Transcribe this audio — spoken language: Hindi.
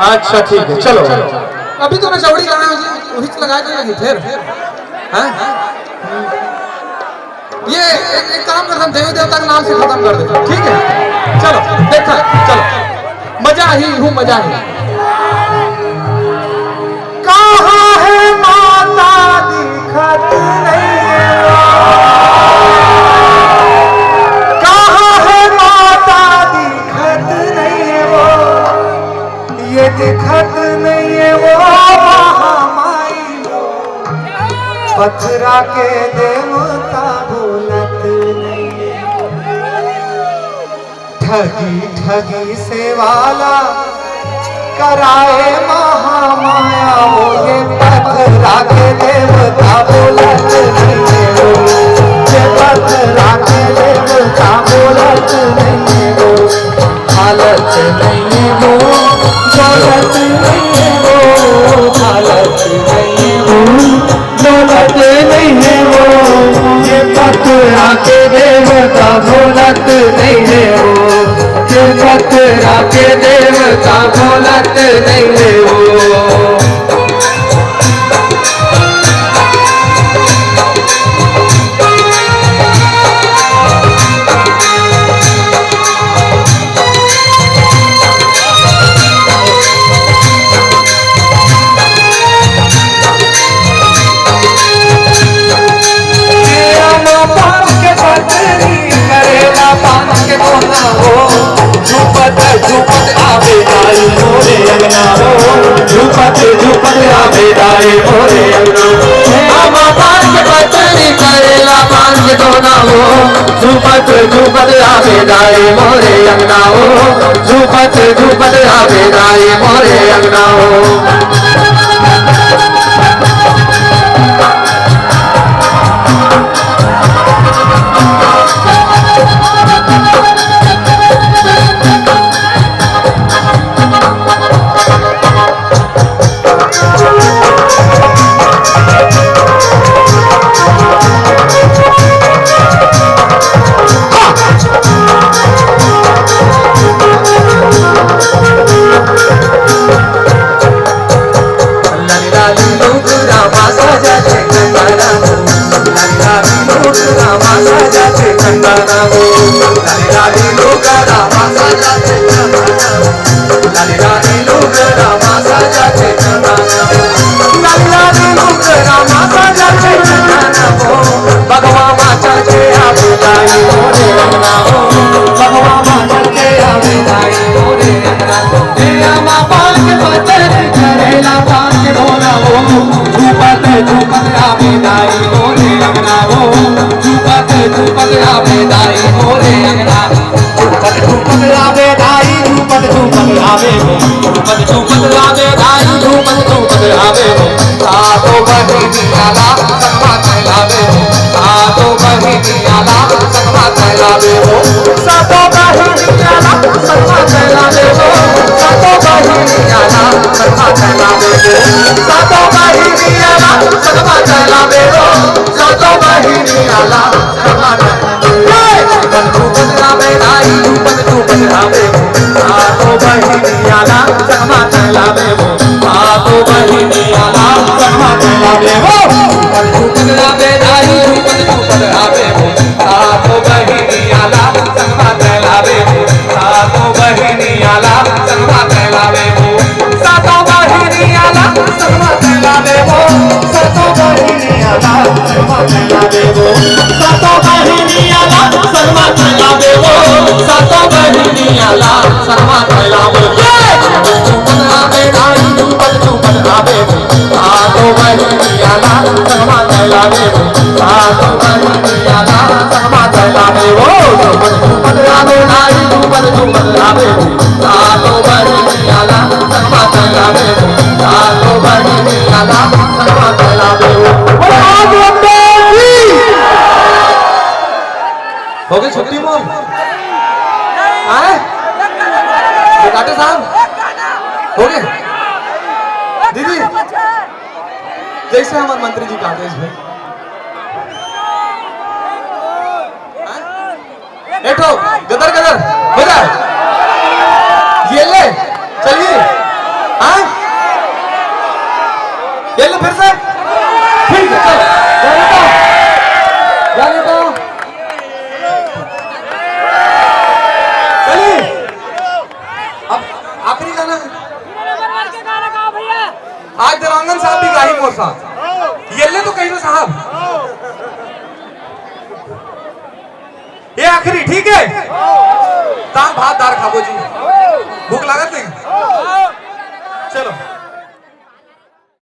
अच्छा ठीक है चलो। अभी तो ना चौड़ी लगाए वही लगाए तो लगी फिर हैं? ये एक काम कर हम देवी देवता के नाम से खत्म कर देते ठीक है। चलो देखा चलो मजा ही हूँ मजा ही। कहाँ है माता दिखत नहीं है, कहाँ है माता दिखत नहीं है वो, ये दिखत नहीं है वो महामाई वो, पथरा के देवता बोलत नहीं है, ठगी ठगी से वाला कराए महामाया वो, ये पथरा के देवता बोलत नहीं है वो, ये पथरा के देवता बोलत नहीं है वो, हालत नहीं है वो, दौलत नहीं है वो, हालत नहीं है वो, दौलत नहीं है वो, ये पथरा के देवता बोलत नहीं है वो, ये पथरा के देवता बोलत नहीं है वो। झूपत झूपत आवेदाए मोरे अंगना हम पान के पतरी करेला पान के दोना हो, झूपत झूपत आवेदाए मोरे अंगना हो, झूपत झूपत आवेदाए मोरे अंगना हो। हो गई छुट्टी मोल आए काटे साहब हो गए दीदी जैसे हमारे मंत्री जी काटे इसमें बैठो गदर गदर हो जाए ये ले चलिए आज देवांगन साहब भी गाही मोर साहब ये तो कही साहब ये आखिरी ठीक है ताम भात दार खाबो जी भूख लागत नहीं चलो